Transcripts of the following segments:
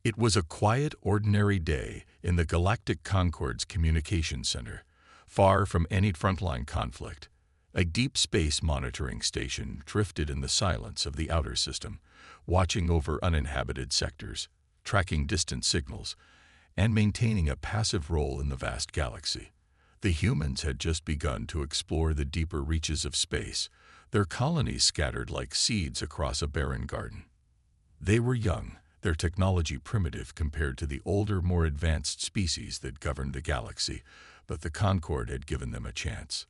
It was a quiet, ordinary day in the Galactic Concorde's communications center, far from any frontline conflict. A deep space monitoring station drifted in the silence of the outer system, watching over uninhabited sectors, tracking distant signals, and maintaining a passive role in the vast galaxy. The humans had just begun to explore the deeper reaches of space, their colonies scattered like seeds across a barren garden. They were young, their technology primitive compared to the older, more advanced species that governed the galaxy, but the Concorde had given them a chance.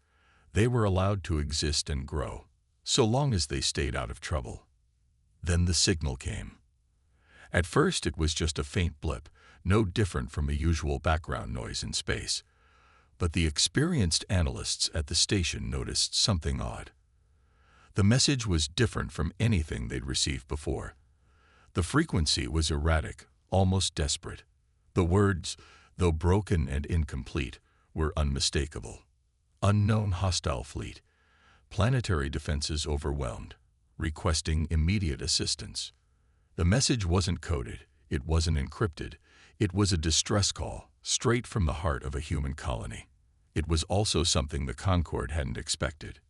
They were allowed to exist and grow, so long as they stayed out of trouble. Then the signal came. At first it was just a faint blip, no different from a usual background noise in space. But the experienced analysts at the station noticed something odd. The message was different from anything they'd received before. The frequency was erratic, almost desperate. The words, though broken and incomplete, were unmistakable. Unknown hostile fleet. Planetary defenses overwhelmed. Requesting immediate assistance. The message wasn't coded. It wasn't encrypted. It was a distress call, straight from the heart of a human colony. It was also something the Concorde hadn't expected.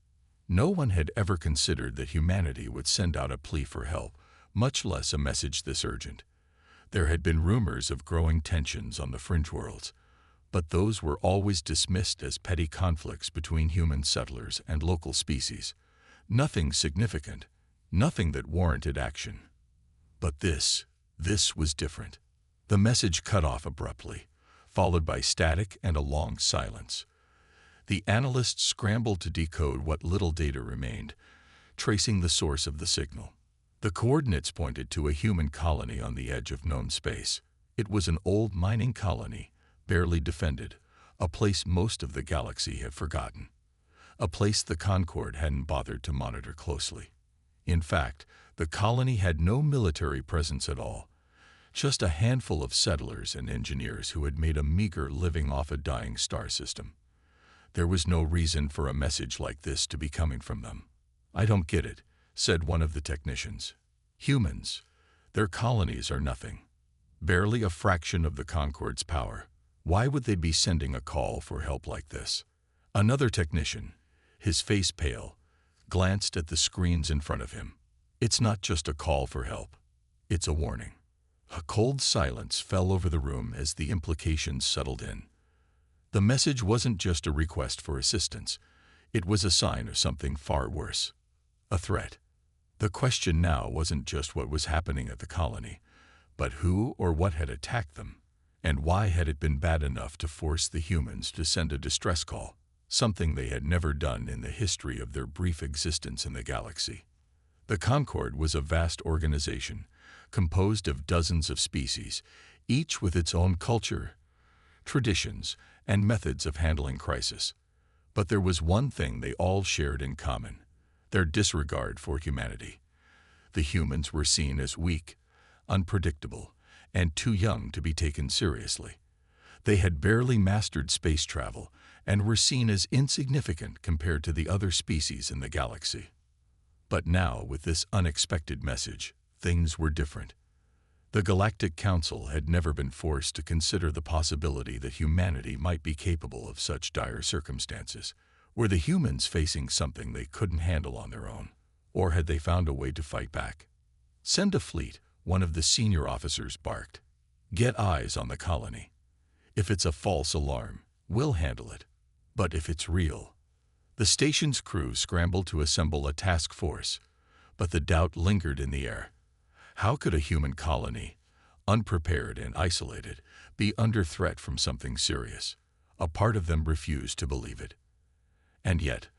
No one had ever considered that humanity would send out a plea for help, much less a message this urgent. There had been rumors of growing tensions on the fringe worlds, but those were always dismissed as petty conflicts between human settlers and local species. Nothing significant, nothing that warranted action. But this was different. The message cut off abruptly, followed by static and a long silence. The analysts scrambled to decode what little data remained, tracing the source of the signal. The coordinates pointed to a human colony on the edge of known space. It was an old mining colony, barely defended, a place most of the galaxy had forgotten, a place the Concorde hadn't bothered to monitor closely. In fact, the colony had no military presence at all, just a handful of settlers and engineers who had made a meager living off a dying star system. There was no reason for a message like this to be coming from them. "I don't get it," said one of the technicians. "Humans, their colonies are nothing. Barely a fraction of the Concorde's power. Why would they be sending a call for help like this?" Another technician, his face pale, glanced at the screens in front of him. "It's not just a call for help. It's a warning." A cold silence fell over the room as the implications settled in. The message wasn't just a request for assistance. It was a sign of something far worse. A threat. The question now wasn't just what was happening at the colony, but who or what had attacked them, and why had it been bad enough to force the humans to send a distress call, something they had never done in the history of their brief existence in the galaxy. The Concorde was a vast organization, composed of dozens of species, each with its own culture, traditions, and methods of handling crisis. But there was one thing they all shared in common: their disregard for humanity. The humans were seen as weak, unpredictable, and too young to be taken seriously. They had barely mastered space travel and were seen as insignificant compared to the other species in the galaxy. But now, with this unexpected message, things were different. The Galactic Council had never been forced to consider the possibility that humanity might be capable of such dire circumstances. Were the humans facing something they couldn't handle on their own, or had they found a way to fight back? "Send a fleet," one of the senior officers barked. "Get eyes on the colony. If it's a false alarm, we'll handle it. But if it's real..." The station's crew scrambled to assemble a task force, but the doubt lingered in the air. How could a human colony, unprepared and isolated, be under threat from something serious? A part of them refused to believe it. And yet,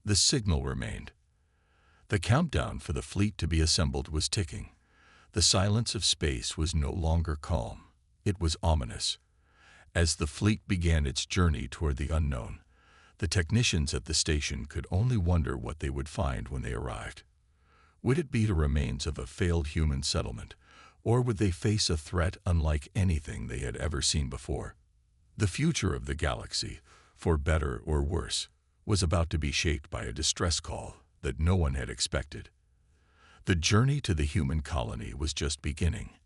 the signal remained. The countdown for the fleet to be assembled was ticking. The silence of space was no longer calm. It was ominous. As the fleet began its journey toward the unknown, the technicians at the station could only wonder what they would find when they arrived. Would it be the remains of a failed human settlement, or would they face a threat unlike anything they had ever seen before? The future of the galaxy, for better or worse, was about to be shaped by a distress call that no one had expected. The journey to the human colony was just beginning,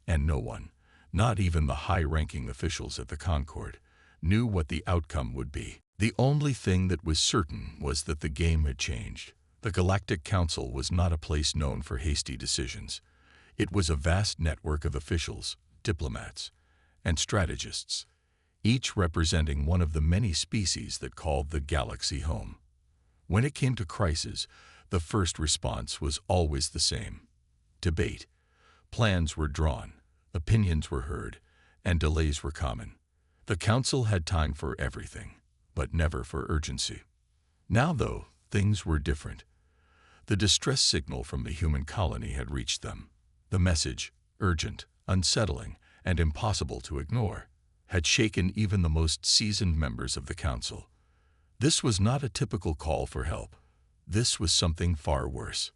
and no one, Not even the high-ranking officials at the Concord knew what the outcome would be. The only thing that was certain was that the game had changed. The Galactic Council was not a place known for hasty decisions. It was a vast network of officials, diplomats, and strategists, each representing one of the many species that called the galaxy home. When it came to crisis, the first response was always the same: debate. Plans were drawn, opinions were heard, and delays were common. The council had time for everything, but never for urgency. Now, though, things were different. The distress signal from the human colony had reached them. The message, urgent, unsettling, and impossible to ignore, had shaken even the most seasoned members of the council. This was not a typical call for help. This was something far worse.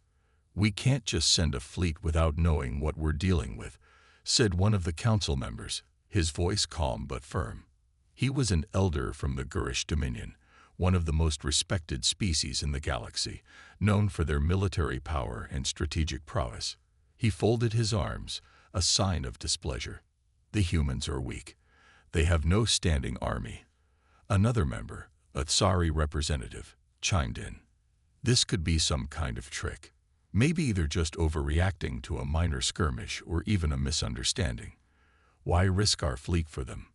"We can't just send a fleet without knowing what we're dealing with," said one of the council members, his voice calm but firm. He was an elder from the Gurish Dominion, one of the most respected species in the galaxy, known for their military power and strategic prowess. He folded his arms, a sign of displeasure. "The humans are weak. They have no standing army." Another member, a Tsari representative, chimed in. "This could be some kind of trick. Maybe they're just overreacting to a minor skirmish or even a misunderstanding. Why risk our fleet for them?"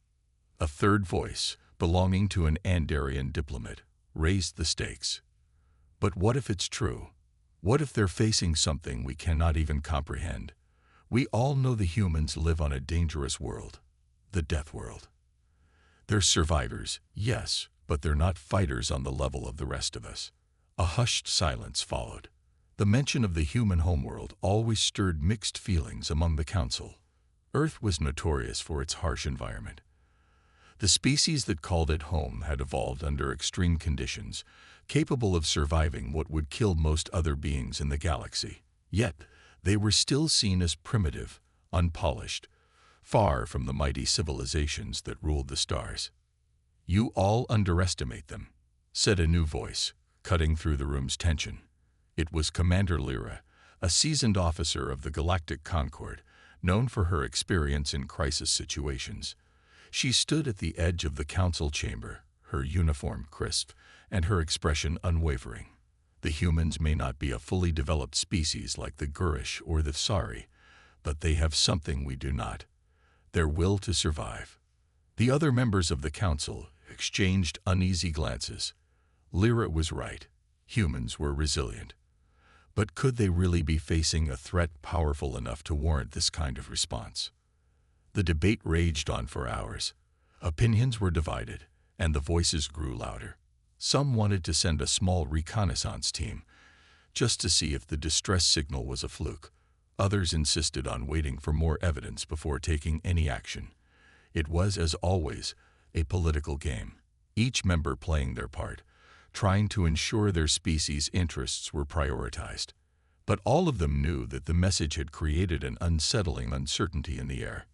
A third voice, belonging to an Andarian diplomat, raised the stakes. "But what if it's true? What if they're facing something we cannot even comprehend? We all know the humans live on a dangerous world, the death world. They're survivors, yes, but they're not fighters on the level of the rest of us." A hushed silence followed. The mention of the human homeworld always stirred mixed feelings among the council. Earth was notorious for its harsh environment. The species that called it home had evolved under extreme conditions, capable of surviving what would kill most other beings in the galaxy. Yet, they were still seen as primitive, unpolished, far from the mighty civilizations that ruled the stars. "You all underestimate them," said a new voice, cutting through the room's tension. It was Commander Lyra, a seasoned officer of the Galactic Concord, known for her experience in crisis situations. She stood at the edge of the council chamber, her uniform crisp, and her expression unwavering. "The humans may not be a fully developed species like the Gurish or the Tsari, but they have something we do not: their will to survive." The other members of the council exchanged uneasy glances. Lyra was right. Humans were resilient. But could they really be facing a threat powerful enough to warrant this kind of response? The debate raged on for hours. Opinions were divided, and the voices grew louder. Some wanted to send a small reconnaissance team, just to see if the distress signal was a fluke. Others insisted on waiting for more evidence before taking any action. It was, as always, a political game, each member playing their part, trying to ensure their species' interests were prioritized. But all of them knew that the message had created an unsettling uncertainty in the air.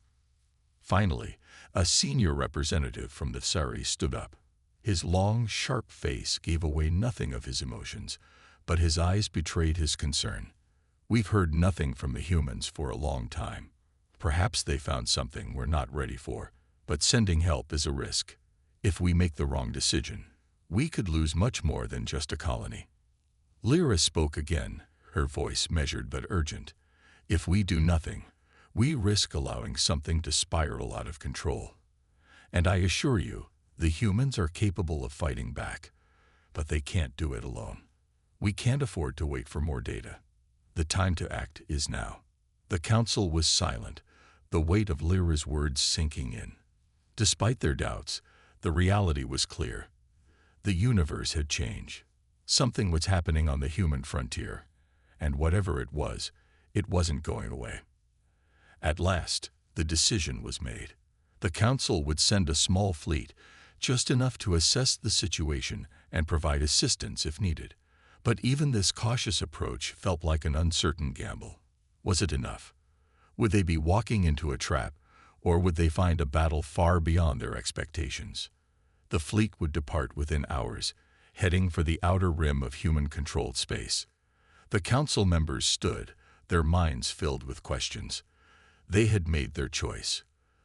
Finally, a senior representative from the Tsari stood up. His long, sharp face gave away nothing of his emotions, but his eyes betrayed his concern. "We've heard nothing from the humans for a long time. Perhaps they found something we're not ready for, but sending help is a risk. If we make the wrong decision, we could lose much more than just a colony." Lyra spoke again, her voice measured but urgent. "If we do nothing, we risk allowing something to spiral out of control. And I assure you, the humans are capable of fighting back, but they can't do it alone. We can't afford to wait for more data. The time to act is now." The council was silent, the weight of Lyra's words sinking in. Despite their doubts, the reality was clear. The universe had changed. Something was happening on the human frontier, and whatever it wasn't going away. At last, the decision was made. The council would send a small fleet, just enough to assess the situation and provide assistance if needed. But even this cautious approach felt like an uncertain gamble. Was it enough? Would they be walking into a trap, or would they find a battle far beyond their expectations? The fleet would depart within hours, heading for the outer rim of human-controlled space. The council members stood, their minds filled with questions. They had made their choice.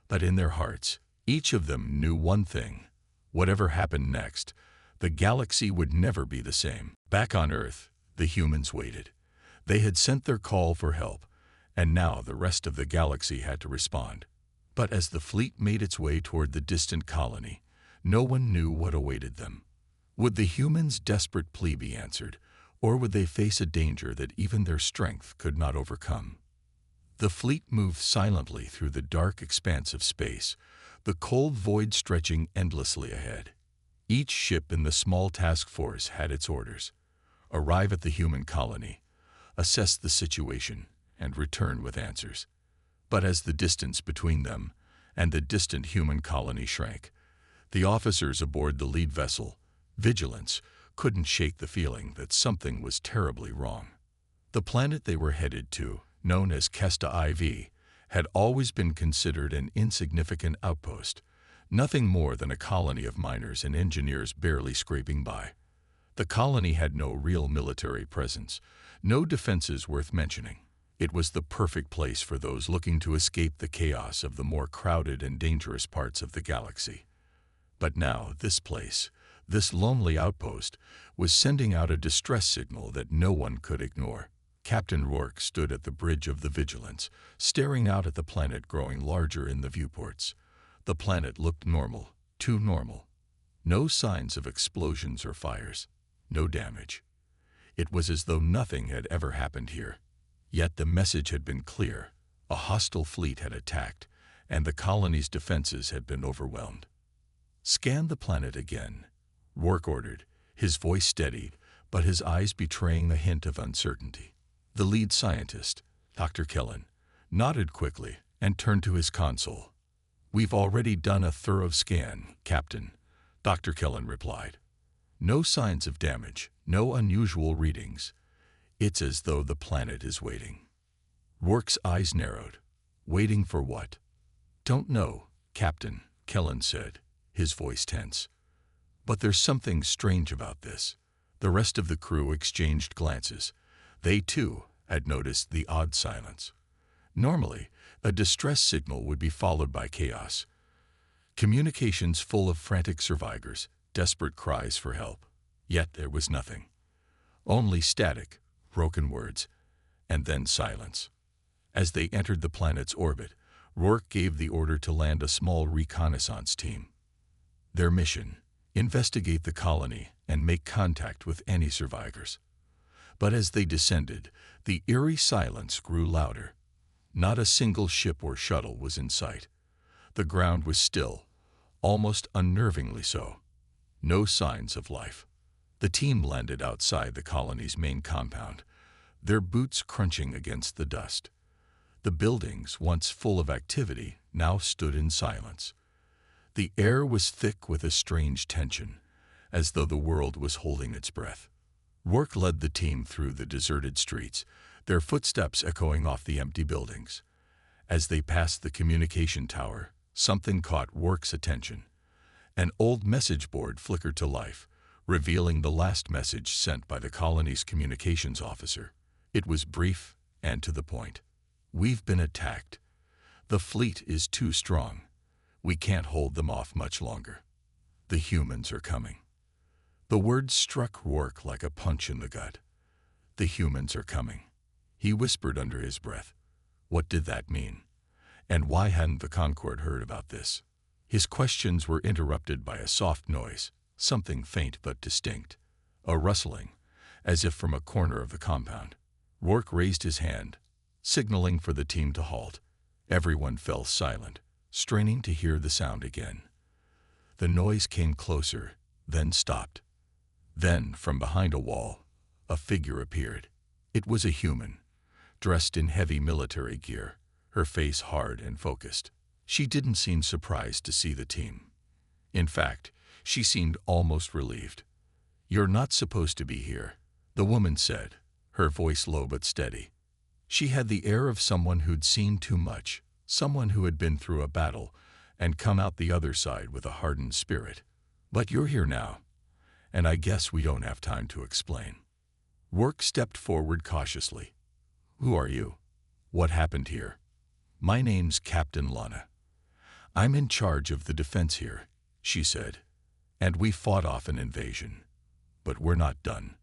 But in their hearts, each of them knew one thing. Whatever happened next, the galaxy would never be the same. Back on Earth, the humans waited. They had sent their call for help, and now the rest of the galaxy had to respond. But as the fleet made its way toward the distant colony, no one knew what awaited them. Would the humans' desperate plea be answered, or would they face a danger that even their strength could not overcome? The fleet moved silently through the dark expanse of space, the cold void stretching endlessly ahead. Each ship in the small task force had its orders: arrive at the human colony, assess the situation, and return with answers. But as the distance between them and the distant human colony shrank, the officers aboard the lead vessel, Vigilance, couldn't shake the feeling that something was terribly wrong. The planet they were headed to, known as Kesta IV, had always been considered an insignificant outpost, nothing more than a colony of miners and engineers barely scraping by. The colony had no real military presence, no defenses worth mentioning. It was the perfect place for those looking to escape the chaos of the more crowded and dangerous parts of the galaxy. But now this place, this lonely outpost, was sending out a distress signal that no one could ignore. Captain Rourke stood at the bridge of the Vigilance, staring out at the planet growing larger in the viewports. The planet looked normal, too normal. No signs of explosions or fires, no damage. It was as though nothing had ever happened here. Yet the message had been clear. A hostile fleet had attacked, and the colony's defenses had been overwhelmed. "Scan the planet again," Rourke ordered, his voice steady, but his eyes betraying a hint of uncertainty. The lead scientist, Dr. Kellen, nodded quickly and turned to his console. "We've already done a thorough scan, Captain," Dr. Kellen replied. "No signs of damage, no unusual readings. It's as though the planet is waiting." Rourke's eyes narrowed. "Waiting for what?" "Don't know, Captain," Kellen said, his voice tense. "But there's something strange about this." The rest of the crew exchanged glances. They, too, had noticed the odd silence. Normally, a distress signal would be followed by chaos. Communications full of frantic survivors, desperate cries for help. Yet there was nothing. Only static, broken words, and then silence. As they entered the planet's orbit, Rourke gave the order to land a small reconnaissance team. Their mission: investigate the colony and make contact with any survivors. But as they descended, the eerie silence grew louder. Not a single ship or shuttle was in sight. The ground was still, almost unnervingly so. No signs of life. The team landed outside the colony's main compound, their boots crunching against the dust. The buildings, once full of activity, now stood in silence. The air was thick with a strange tension, as though the world was holding its breath. Rourke led the team through the deserted streets, their footsteps echoing off the empty buildings. As they passed the communication tower, something caught Rourke's attention. An old message board flickered to life, revealing the last message sent by the colony's communications officer. It was brief and to the point. "We've been attacked. The fleet is too strong. We can't hold them off much longer. The humans are coming." The words struck Rourke like a punch in the gut. "The humans are coming," he whispered under his breath. What did that mean? And why hadn't the Concorde heard about this? His questions were interrupted by a soft noise, something faint but distinct. A rustling, as if from a corner of the compound. Rourke raised his hand, signaling for the team to halt. Everyone fell silent, straining to hear the sound again. The noise came closer, then stopped. Then, from behind a wall, a figure appeared. It was a human, dressed in heavy military gear, her face hard and focused. She didn't seem surprised to see the team. In fact, she seemed almost relieved. "You're not supposed to be here," the woman said, her voice low but steady. She had the air of someone who'd seen too much, someone who had been through a battle and come out the other side with a hardened spirit. "But you're here now, and I guess we don't have time to explain." Rourke stepped forward cautiously. "Who are you? What happened here?" "My name's Captain Lana. "I'm in charge of the defense here," she said, "and we fought off an invasion. But we're not done.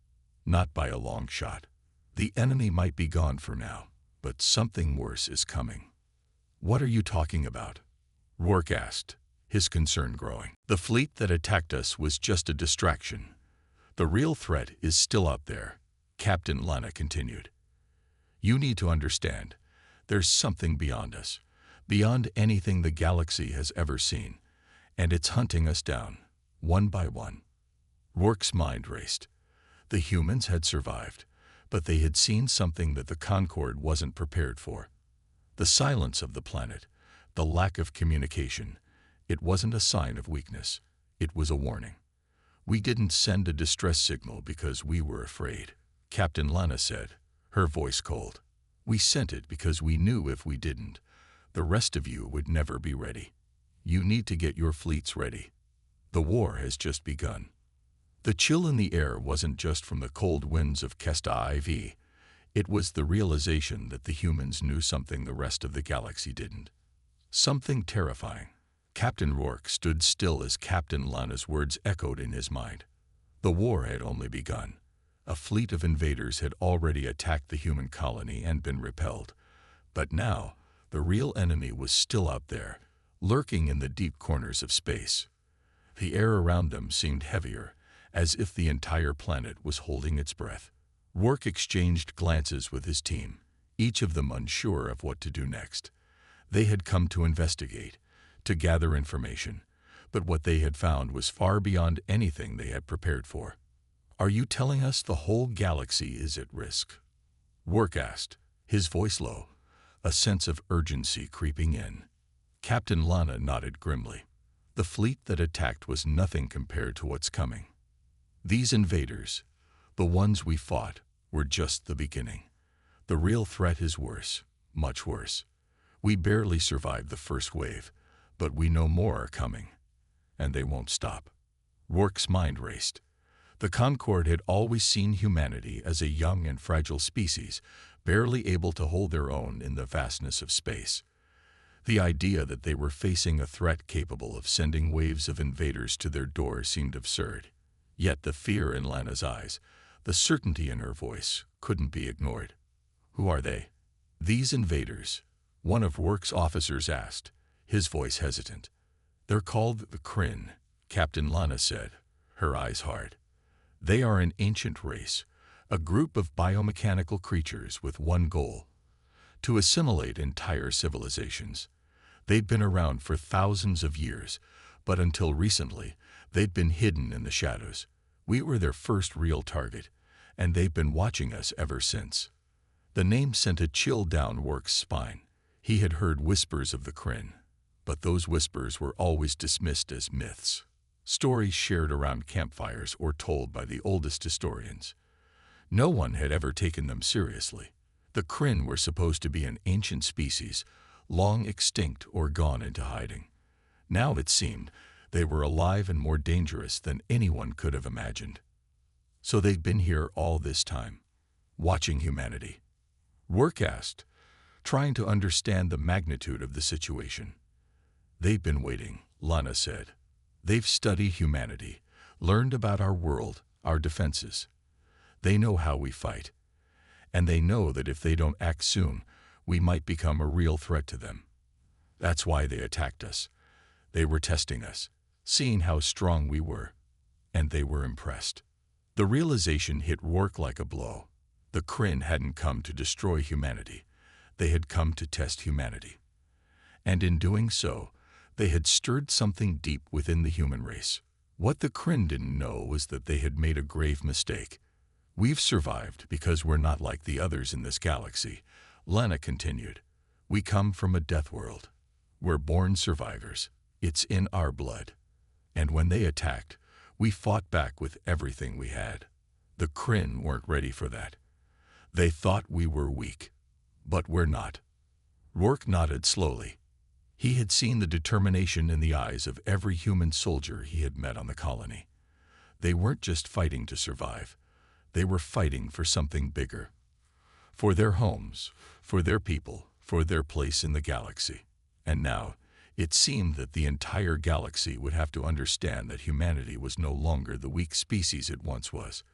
Not by a long shot. The enemy might be gone for now, but something worse is coming." "What are you talking about?" Rourke asked, his concern growing. "The fleet that attacked us was just a distraction. The real threat is still out there," Captain Lana continued. "You need to understand, there's something beyond us, beyond anything the galaxy has ever seen, and it's hunting us down, one by one." Rourke's mind raced. The humans had survived, but they had seen something that the Concorde wasn't prepared for. The silence of the planet, the lack of communication, it wasn't a sign of weakness, it was a warning. "We didn't send a distress signal because we were afraid," Captain Lana said, her voice cold. "We sent it because we knew if we didn't, the rest of you would never be ready. You need to get your fleets ready. The war has just begun." The chill in the air wasn't just from the cold winds of Kesta IV. It was the realization that the humans knew something the rest of the galaxy didn't. Something terrifying. Captain Rourke stood still as Captain Lana's words echoed in his mind. The war had only begun. A fleet of invaders had already attacked the human colony and been repelled. But now, the real enemy was still out there, lurking in the deep corners of space. The air around them seemed heavier, as if the entire planet was holding its breath. Rourke exchanged glances with his team, each of them unsure of what to do next. They had come to investigate, to gather information, but what they had found was far beyond anything they had prepared for. "Are you telling us the whole galaxy is at risk?" Rourke asked, his voice low, a sense of urgency creeping in. Captain Lana nodded grimly. "The fleet that attacked was nothing compared to what's coming. These invaders, the ones we fought, were just the beginning. The real threat is worse, much worse. We barely survived the first wave, but we know more are coming, and they won't stop." Rourke's mind raced. The Concorde had always seen humanity as a young and fragile species, barely able to hold their own in the vastness of space. The idea that they were facing a threat capable of sending waves of invaders to their door seemed absurd. Yet the fear in Lana's eyes, the certainty in her voice, couldn't be ignored. "Who are they?" "These invaders," one of Rourke's officers asked, his voice hesitant. "They're called the Kryn," Captain Lana said, her eyes hard. "They are an ancient race, a group of biomechanical creatures with one goal: to assimilate entire civilizations. They'd been around for thousands of years, but until recently, they'd been hidden in the shadows. We were their first real target, and they've been watching us ever since." The name sent a chill down Rourke's spine. He had heard whispers of the Kryn, but those whispers were always dismissed as myths, stories shared around campfires or told by the oldest historians. No one had ever taken them seriously. The Kryn were supposed to be an ancient species, long extinct or gone into hiding. Now it seemed they were alive and more dangerous than anyone could have imagined. "So they've been here all this time, watching humanity?" Rourke asked, trying to understand the magnitude of the situation. "They've been waiting," Lana said. "They've studied humanity, learned about our world, our defenses. They know how we fight, and they know that if they don't act soon, we might become a real threat to them. That's why they attacked us. They were testing us, seeing how strong we were, and they were impressed." The realization hit Rourke like a blow. The Kryn hadn't come to destroy humanity. They had come to test humanity. And in doing so, they had stirred something deep within the human race. What the Kryn didn't know was that they had made a grave mistake. "We've survived because we're not like the others in this galaxy," Lana continued. "We come from a death world. We're born survivors. It's in our blood. And when they attacked, we fought back with everything we had. The Kryn weren't ready for that. They thought we were weak, but we're not." Rourke nodded slowly. He had seen the determination in the eyes of every human soldier he had met on the colony. They weren't just fighting to survive. They were fighting for something bigger. For their homes, for their people, for their place in the galaxy. And now, It seemed that the entire galaxy would have to understand that humanity was no longer the weak species it once was.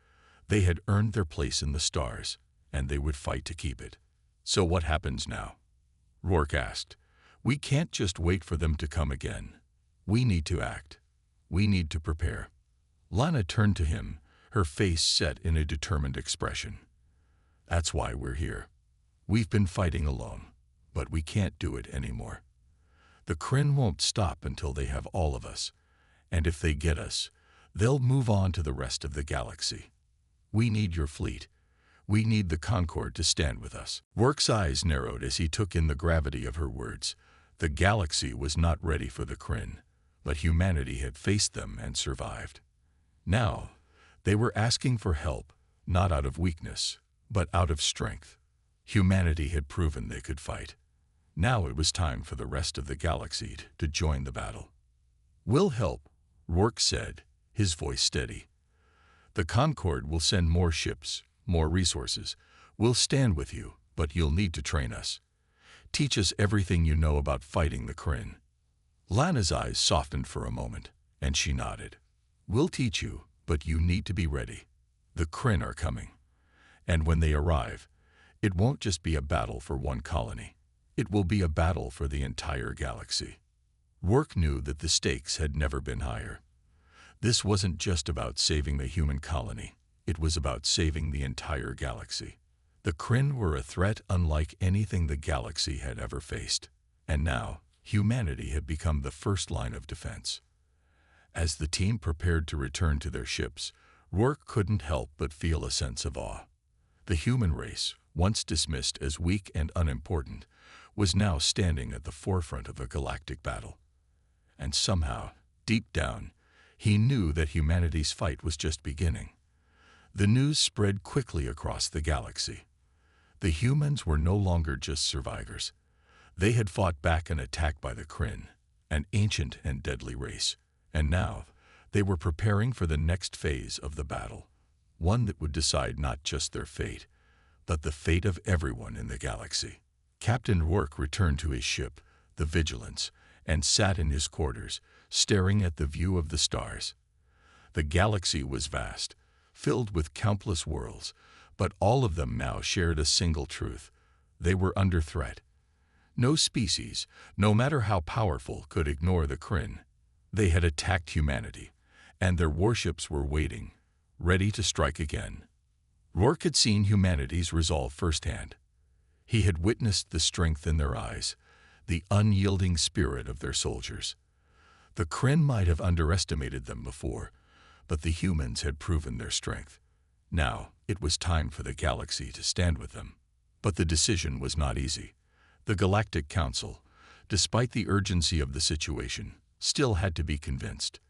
They had earned their place in the stars, and they would fight to keep it. So what happens now? Rourke asked. We can't just wait for them to come again. We need to act. We need to prepare. Lana turned to him, her face set in a determined expression. That's why we're here. We've been fighting alone, but we can't do it anymore. The Kryn won't stop until they have all of us, and if they get us, they'll move on to the rest of the galaxy. We need your fleet. We need the Concord to stand with us. Rourke's eyes narrowed as he took in the gravity of her words. The galaxy was not ready for the Kryn, but humanity had faced them and survived. Now, they were asking for help, not out of weakness, but out of strength. Humanity had proven they could fight. Now it was time for the rest of the galaxy to join the battle. We'll help, Rourke said, his voice steady. The Concord will send more ships, more resources. We'll stand with you, but you'll need to train us. Teach us everything you know about fighting the Kryn. Lana's eyes softened for a moment, and she nodded. We'll teach you, but you need to be ready. The Kryn are coming. And when they arrive, it won't just be a battle for one colony. It will be a battle for the entire galaxy. Rourke knew that the stakes had never been higher. This wasn't just about saving the human colony. It was about saving the entire galaxy. The Kryn were a threat unlike anything the galaxy had ever faced. And now, humanity had become the first line of defense. As the team prepared to return to their ships, Rourke couldn't help but feel a sense of awe. The human race, once dismissed as weak and unimportant, was now standing at the forefront of a galactic battle. And somehow, deep down, he knew that humanity's fight was just beginning. The news spread quickly across the galaxy. The humans were no longer just survivors. They had fought back an attack by the Kryn, an ancient and deadly race, and now they were preparing for the next phase of the battle, one that would decide not just their fate, but the fate of everyone in the galaxy. Captain Rourke returned to his ship, the Vigilance, and sat in his quarters, staring at the view of the stars. The galaxy was vast, filled with countless worlds, but all of them now shared a single truth. They were under threat. No species, no matter how powerful, could ignore the Kryn. They had attacked humanity, and their warships were waiting, ready to strike again. Rourke had seen humanity's resolve firsthand. He had witnessed the strength in their eyes, the unyielding spirit of their soldiers. The Kryn might have underestimated them before, but the humans had proven their strength. Now, it was time for the galaxy to stand with them. But the decision was not easy. The Galactic Council, despite the urgency of the situation, still had to be convinced.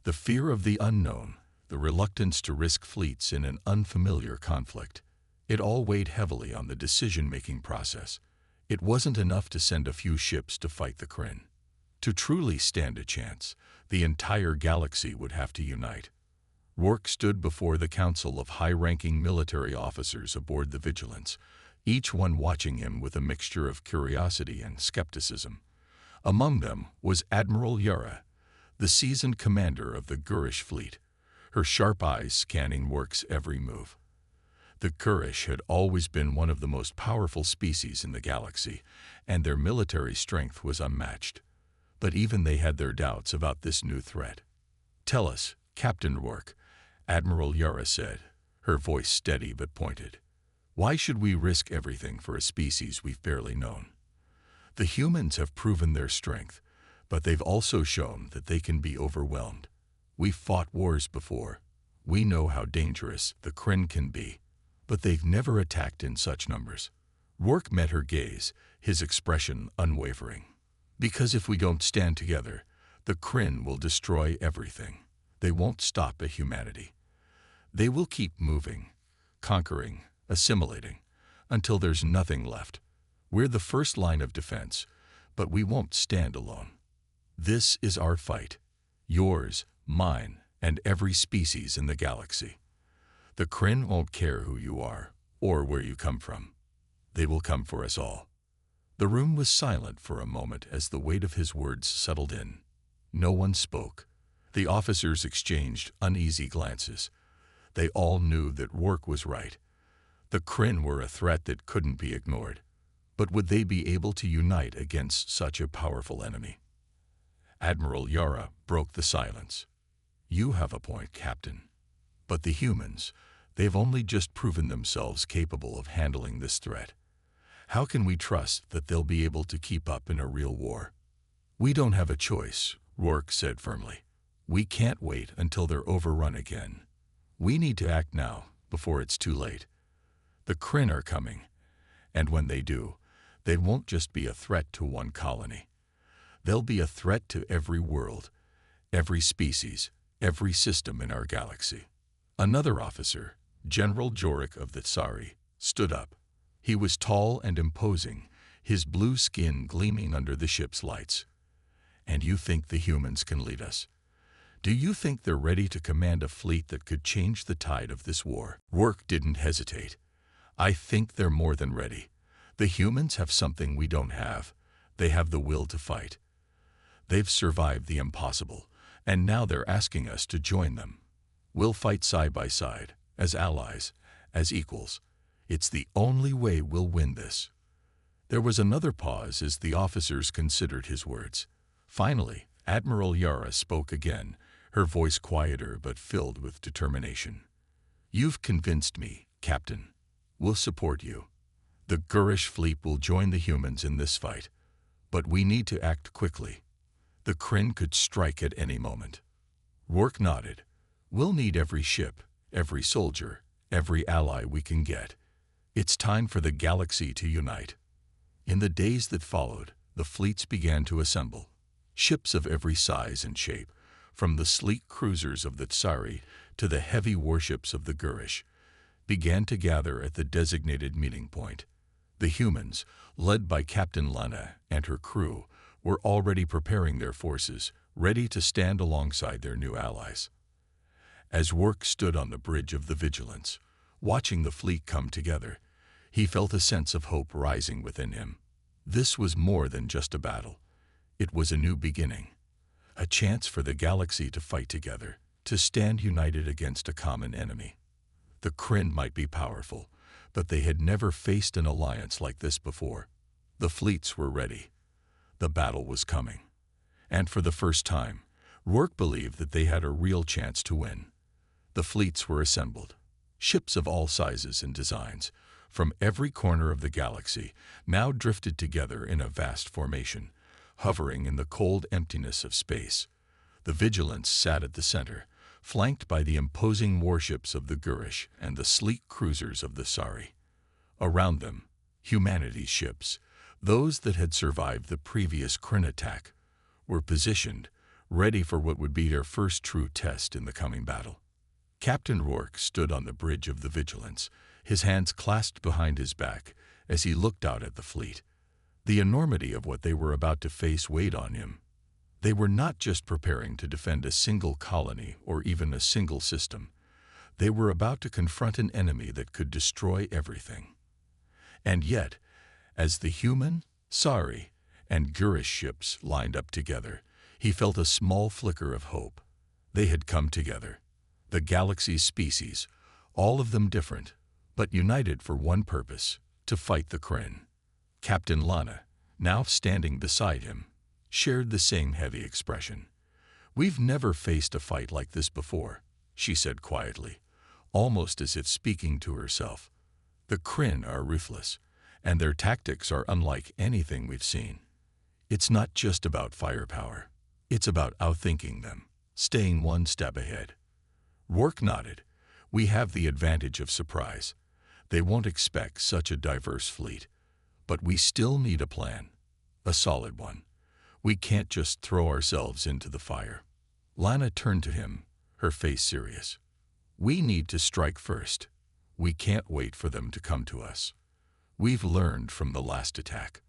The fear of the unknown, the reluctance to risk fleets in an unfamiliar conflict, it all weighed heavily on the decision-making process. It wasn't enough to send a few ships to fight the Kryn. To truly stand a chance, the entire galaxy would have to unite. Rourke stood before the council of high-ranking military officers aboard the Vigilance, each one watching him with a mixture of curiosity and skepticism. Among them was Admiral Yara, the seasoned commander of the Gurish fleet, her sharp eyes scanning Rourke's every move. The Gurish had always been one of the most powerful species in the galaxy, and their military strength was unmatched. But even they had their doubts about this new threat. "Tell us, Captain Rourke," Admiral Yara said, her voice steady but pointed. "Why should we risk everything for a species we've barely known? The humans have proven their strength, but they've also shown that they can be overwhelmed. We've fought wars before. We know how dangerous the Kryn can be, but they've never attacked in such numbers." Rourke met her gaze, his expression unwavering. "Because if we don't stand together, the Kryn will destroy everything. They won't stop at humanity. They will keep moving, conquering, assimilating, until there's nothing left. We're the first line of defense, but we won't stand alone. This is our fight, yours, mine, and every species in the galaxy. The Kryn won't care who you are or where you come from. They will come for us all." The room was silent for a moment as the weight of his words settled in. No one spoke. The officers exchanged uneasy glances. They all knew that Rourke was right. The Kryn were a threat that couldn't be ignored. But would they be able to unite against such a powerful enemy? Admiral Yara broke the silence. You have a point, Captain. But the humans, they've only just proven themselves capable of handling this threat. How can we trust that they'll be able to keep up in a real war? We don't have a choice, Rourke said firmly. We can't wait until they're overrun again. We need to act now, before it's too late. The Kryn are coming, and when they do, they won't just be a threat to one colony. They'll be a threat to every world, every species, every system in our galaxy. Another officer, General Jorik of the Tsari, stood up. He was tall and imposing, his blue skin gleaming under the ship's lights. And you think the humans can lead us? Do you think they're ready to command a fleet that could change the tide of this war? Rourke didn't hesitate. I think they're more than ready. The humans have something we don't have. They have the will to fight. They've survived the impossible, and now they're asking us to join them. We'll fight side by side, as allies, as equals. It's the only way we'll win this. There was another pause as the officers considered his words. Finally, Admiral Yara spoke again, her voice quieter but filled with determination. You've convinced me, Captain. We'll support you. The Gurish fleet will join the humans in this fight, but we need to act quickly. The Kryn could strike at any moment. Rourke nodded. We'll need every ship, every soldier, every ally we can get. It's time for the galaxy to unite. In the days that followed, the fleets began to assemble. Ships of every size and shape, from the sleek cruisers of the Tsari to the heavy warships of the Gurish, began to gather at the designated meeting point. The humans, led by Captain Lana and her crew, were already preparing their forces, ready to stand alongside their new allies. As Rourke stood on the bridge of the Vigilance, watching the fleet come together, he felt a sense of hope rising within him. This was more than just a battle. It was a new beginning, a chance for the galaxy to fight together, to stand united against a common enemy. The Kryn might be powerful, but they had never faced an alliance like this before. The fleets were ready. The battle was coming. And for the first time, Rourke believed that they had a real chance to win. The fleets were assembled. Ships of all sizes and designs, from every corner of the galaxy, now drifted together in a vast formation, hovering in the cold emptiness of space. The Vigilance sat at the center, flanked by the imposing warships of the Gurish and the sleek cruisers of the Tsari. Around them, humanity's ships, those that had survived the previous Kryn attack, were positioned, ready for what would be their first true test in the coming battle. Captain Rourke stood on the bridge of the Vigilance, his hands clasped behind his back as he looked out at the fleet. The enormity of what they were about to face weighed on him. They were not just preparing to defend a single colony or even a single system. They were about to confront an enemy that could destroy everything. And yet, as the human, Tsari, and Gurish ships lined up together, he felt a small flicker of hope. They had come together. The galaxy's species, all of them different, but united for one purpose, to fight the Kryn. Captain Lana, now standing beside him, shared the same heavy expression. "We've never faced a fight like this before," she said quietly, almost as if speaking to herself. "The Kryn are ruthless, and their tactics are unlike anything we've seen. It's not just about firepower. It's about outthinking them, staying one step ahead." Rourke nodded. "We have the advantage of surprise. They won't expect such a diverse fleet. But we still need a plan, a solid one. We can't just throw ourselves into the fire." Lana turned to him, her face serious. "We need to strike first. We can't wait for them to come to us. We've learned from the last attack.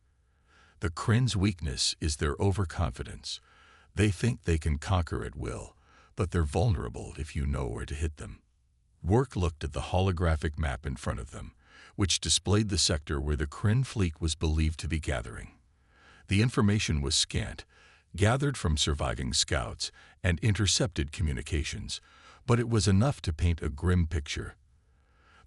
The Kryn's weakness is their overconfidence. They think they can conquer at will, but they're vulnerable if you know where to hit them." Rourke looked at the holographic map in front of them, which displayed the sector where the Kryn fleet was believed to be gathering. The information was scant, gathered from surviving scouts and intercepted communications, but it was enough to paint a grim picture.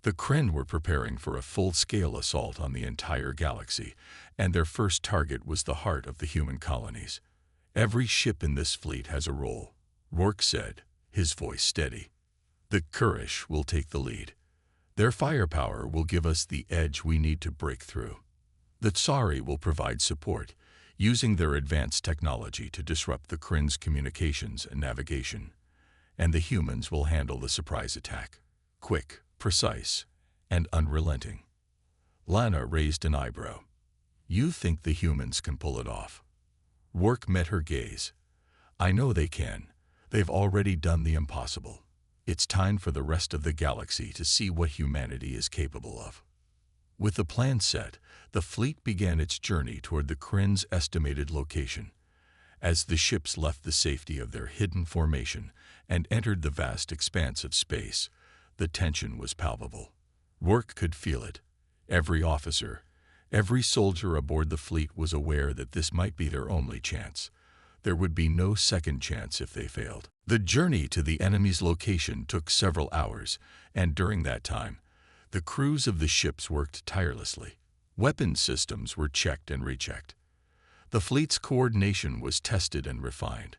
The Kryn were preparing for a full-scale assault on the entire galaxy, and their first target was the heart of the human colonies. "Every ship in this fleet has a role," Rourke said, his voice steady. "The Kurish will take the lead. Their firepower will give us the edge we need to break through. The Tsari will provide support, using their advanced technology to disrupt the Kryn's communications and navigation. And the humans will handle the surprise attack. Quick, precise, and unrelenting." Lana raised an eyebrow. "You think the humans can pull it off?" Rourke met her gaze. "I know they can. They've already done the impossible. It's time for the rest of the galaxy to see what humanity is capable of." With the plan set, the fleet began its journey toward the Kryn's estimated location. As the ships left the safety of their hidden formation and entered the vast expanse of space, the tension was palpable. Rourke could feel it. Every officer, every soldier aboard the fleet was aware that this might be their only chance. There would be no second chance if they failed. The journey to the enemy's location took several hours, and during that time, the crews of the ships worked tirelessly. Weapons systems were checked and rechecked. The fleet's coordination was tested and refined.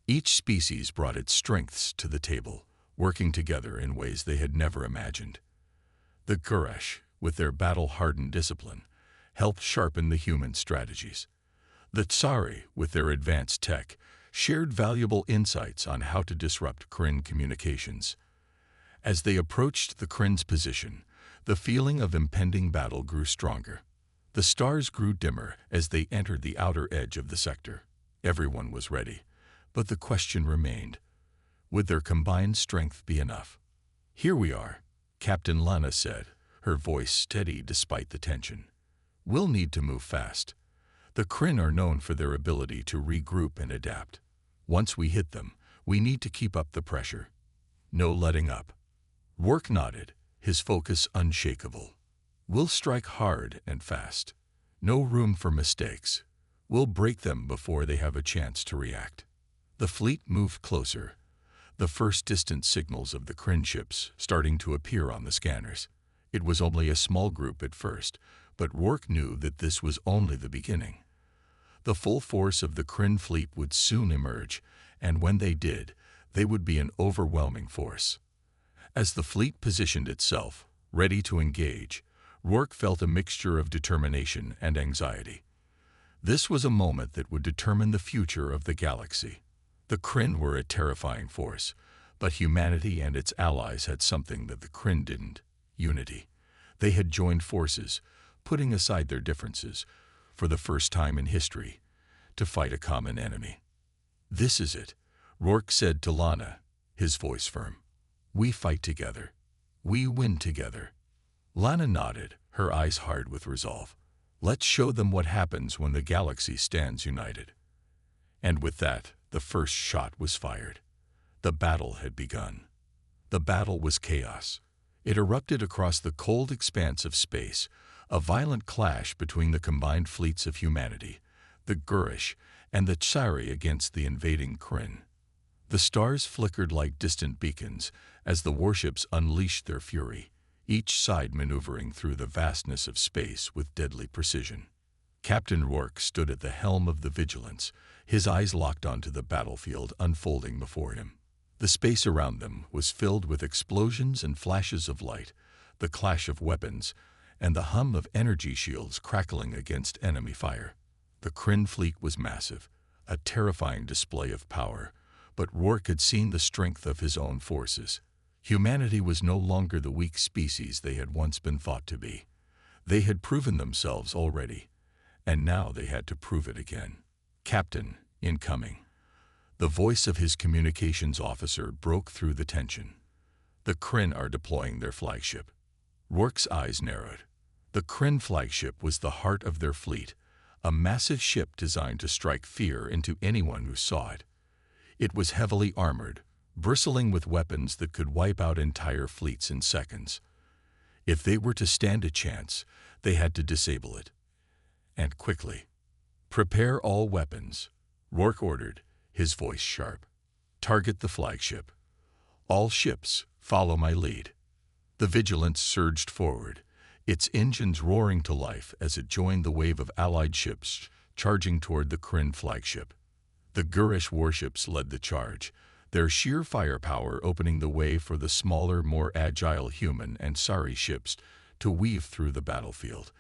Each species brought its strengths to the table, working together in ways they had never imagined. The Kurish, with their battle-hardened discipline, helped sharpen the human strategies. The Tsari, with their advanced tech, shared valuable insights on how to disrupt Kryn communications. As they approached the Kryn's position, the feeling of impending battle grew stronger. The stars grew dimmer as they entered the outer edge of the sector. Everyone was ready, but the question remained: would their combined strength be enough? "Here we are," Captain Lana said, her voice steady despite the tension. "We'll need to move fast. The Kryn are known for their ability to regroup and adapt. Once we hit them, we need to keep up the pressure. No letting up." Rourke nodded, his focus unshakable. "We'll strike hard and fast. No room for mistakes. We'll break them before they have a chance to react." The fleet moved closer, the first distant signals of the Kryn ships starting to appear on the scanners. It was only a small group at first, but Rourke knew that this was only the beginning. The full force of the Kryn fleet would soon emerge, and when they did, they would be an overwhelming force. As the fleet positioned itself, ready to engage, Rourke felt a mixture of determination and anxiety. This was a moment that would determine the future of the galaxy. The Kryn were a terrifying force, but humanity and its allies had something that the Kryn didn't: unity. They had joined forces, putting aside their differences, for the first time in history, to fight a common enemy. "This is it," Rourke said to Lana, his voice firm. "We fight together. We win together." Lana nodded, her eyes hard with resolve. "Let's show them what happens when the galaxy stands united." And with that, the first shot was fired. The battle had begun. The battle was chaos. It erupted across the cold expanse of space, a violent clash between the combined fleets of humanity, the Kurish, and the Tsari against the invading Kryn. The stars flickered like distant beacons as the warships unleashed their fury, each side maneuvering through the vastness of space with deadly precision. Captain Rourke stood at the helm of the Vigilance, his eyes locked onto the battlefield unfolding before him. The space around them was filled with explosions and flashes of light, the clash of weapons, and the hum of energy shields crackling against enemy fire. The Kryn fleet was massive, a terrifying display of power, but Rourke had seen the strength of his own forces. Humanity was no longer the weak species they had once been thought to be. They had proven themselves already, and now they had to prove it again. "Captain, incoming." The voice of his communications officer broke through the tension. "The Kryn are deploying their flagship." Rourke's eyes narrowed. The Kryn flagship was the heart of their fleet, a massive ship designed to strike fear into anyone who saw it. It was heavily armored, bristling with weapons that could wipe out entire fleets in seconds. If they were to stand a chance, they had to disable it. And quickly. "Prepare all weapons," Rourke ordered, his voice sharp. "Target the flagship. All ships, follow my lead." The Vigilance surged forward, its engines roaring to life as it joined the wave of Allied ships charging toward the Kryn flagship. The Gurish warships led the charge, their sheer firepower opening the way for the smaller, more agile human and Sari ships to weave through the battlefield,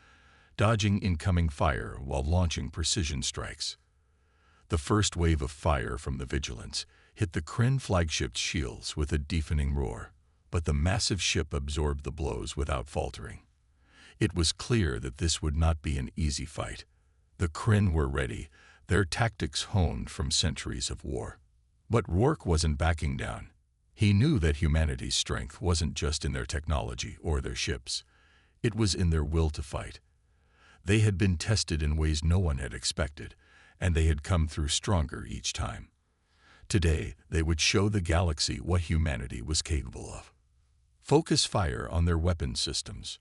dodging incoming fire while launching precision strikes. The first wave of fire from the Vigilance hit the Kryn flagship's shields with a deafening roar, but the massive ship absorbed the blows without faltering. It was clear that this would not be an easy fight. The Kryn were ready, their tactics honed from centuries of war. But Rourke wasn't backing down. He knew that humanity's strength wasn't just in their technology or their ships. It was in their will to fight. They had been tested in ways no one had expected, and they had come through stronger each time. Today, they would show the galaxy what humanity was capable of. "Focus fire on their weapon systems,"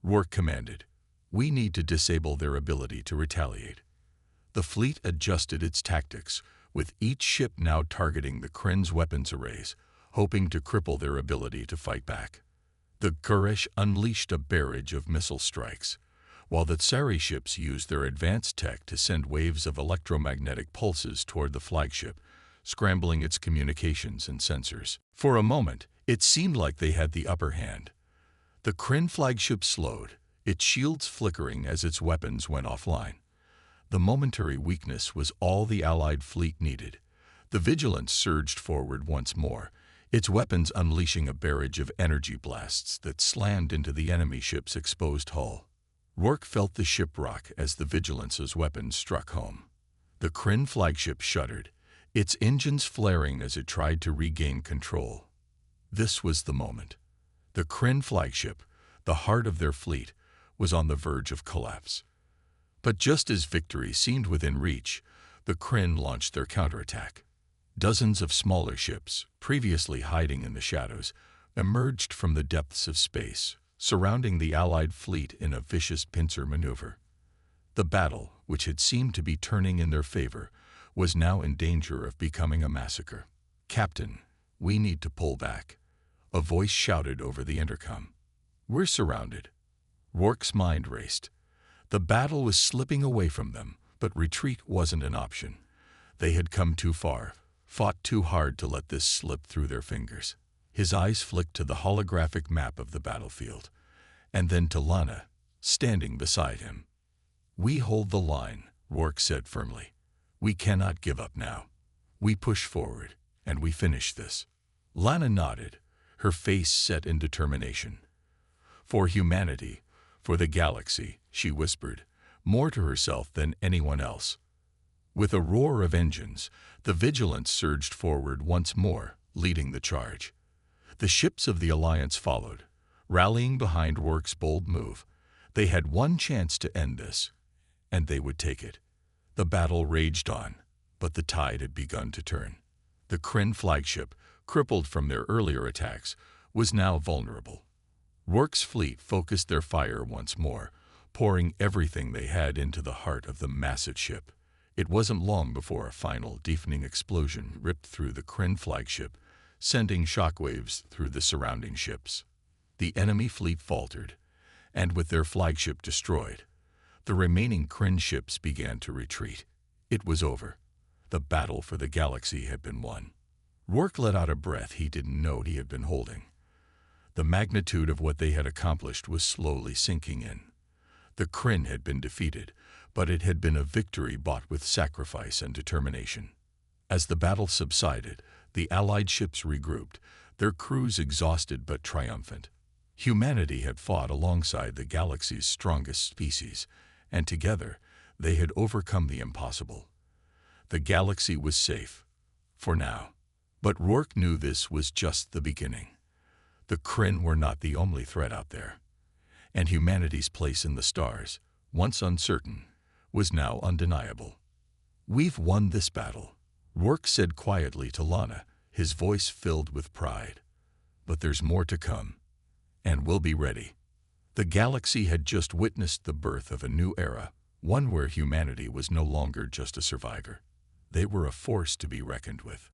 Rourke commanded. "We need to disable their ability to retaliate." The fleet adjusted its tactics, with each ship now targeting the Kryn's weapons arrays, hoping to cripple their ability to fight back. The Gurish unleashed a barrage of missile strikes, while the Sari ships used their advanced tech to send waves of electromagnetic pulses toward the flagship, scrambling its communications and sensors. For a moment, it seemed like they had the upper hand. The Kryn flagship slowed, its shields flickering as its weapons went offline. The momentary weakness was all the Allied fleet needed. The Vigilance surged forward once more, its weapons unleashing a barrage of energy blasts that slammed into the enemy ship's exposed hull. Rourke felt the ship rock as the Vigilance's weapons struck home. The Kryn flagship shuddered, its engines flaring as it tried to regain control. This was the moment. The Kryn flagship, the heart of their fleet, was on the verge of collapse. But just as victory seemed within reach, the Kryn launched their counterattack. Dozens of smaller ships, previously hiding in the shadows, emerged from the depths of space, surrounding the Allied fleet in a vicious pincer maneuver. The battle, which had seemed to be turning in their favor, was now in danger of becoming a massacre. "Captain, we need to pull back," a voice shouted over the intercom. "We're surrounded." Rourke's mind raced. The battle was slipping away from them, but retreat wasn't an option. They had come too far, fought too hard to let this slip through their fingers. His eyes flicked to the holographic map of the battlefield, and then to Lana, standing beside him. "We hold the line," Rourke said firmly. "We cannot give up now. We push forward, and we finish this." Lana nodded, her face set in determination. "For humanity, for the galaxy," she whispered, more to herself than anyone else. With a roar of engines, the Vigilance surged forward once more, leading the charge. The ships of the Alliance followed, rallying behind Rourke's bold move. They had one chance to end this, and they would take it. The battle raged on, but the tide had begun to turn. The Kryn flagship, crippled from their earlier attacks, was now vulnerable. Rourke's fleet focused their fire once more, pouring everything they had into the heart of the massive ship. It wasn't long before a final, deafening explosion ripped through the Kryn flagship, sending shockwaves through the surrounding ships. The enemy fleet faltered, and with their flagship destroyed, the remaining Kryn ships began to retreat. It was over. The battle for the galaxy had been won. Rourke let out a breath he didn't know he had been holding. The magnitude of what they had accomplished was slowly sinking in. The Kryn had been defeated, but it had been a victory bought with sacrifice and determination. As the battle subsided, the Allied ships regrouped, their crews exhausted but triumphant. Humanity had fought alongside the galaxy's strongest species, and together they had overcome the impossible. The galaxy was safe, for now. But Rourke knew this was just the beginning. The Kryn were not the only threat out there, and humanity's place in the stars, once uncertain, was now undeniable. "We've won this battle," Rourke said quietly to Lana, his voice filled with pride. "But there's more to come, and we'll be ready." The galaxy had just witnessed the birth of a new era, one where humanity was no longer just a survivor. They were a force to be reckoned with.